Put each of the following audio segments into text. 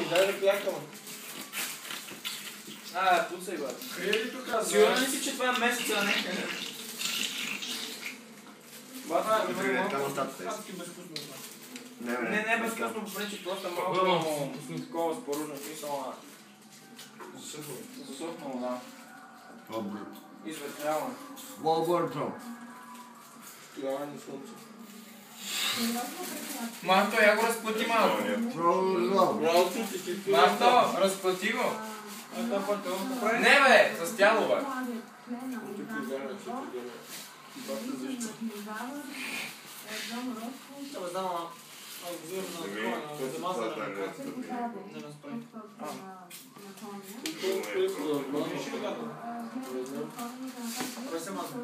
ми, дай да плякам. Пуцай, бе. Криели тук, аз Сигурен ли си, че това е месеца, а не? Бата, адски безвкусно това. не е безвкусно, по принцип, просто малко такова споружно смисъл. Засухнало, да. Изветряване. Стояване на слънце. Марто, я го разплати малко. Марто, разплати го. Не бе, с тяло бе.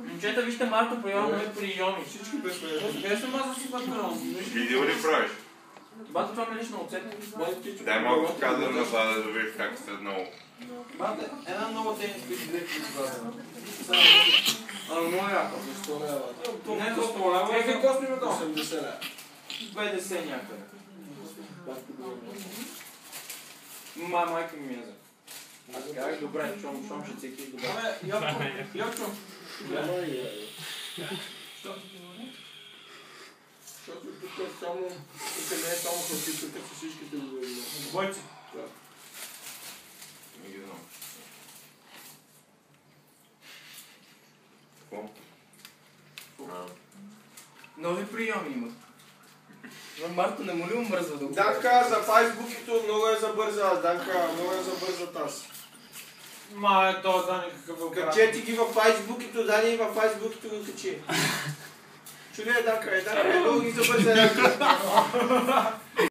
Момчета, вижте Марто приема при Йоми. Всички безпредели. Къде се маза си патрон? Видео ли правиш? Бата, това ми лично оцет. Дай малко казвам на бада да видиш как сте много. Бата, една нова тениска и две килограма. Много яко. Защо не е? Не, то 100 лева. Какво сме на 80 лева. 50 някъде. Майка ми е за. Аз казах, добре, щом ще цеки, добре. Йорчо. Защото тук е само, тук не е само хартичката, с всичките го видим. Бойци. Не ги знам. Какво? Нови приеми имат. Марто, не му ли умръзва да го Данка, за фейсбукито много е забърза. Данка, много е забърза тази. то Дани какъв е оправен. Качете ги във фейсбукито, Дани и във фейсбукито го качи. Чули Данка, Данка, много ги забърза.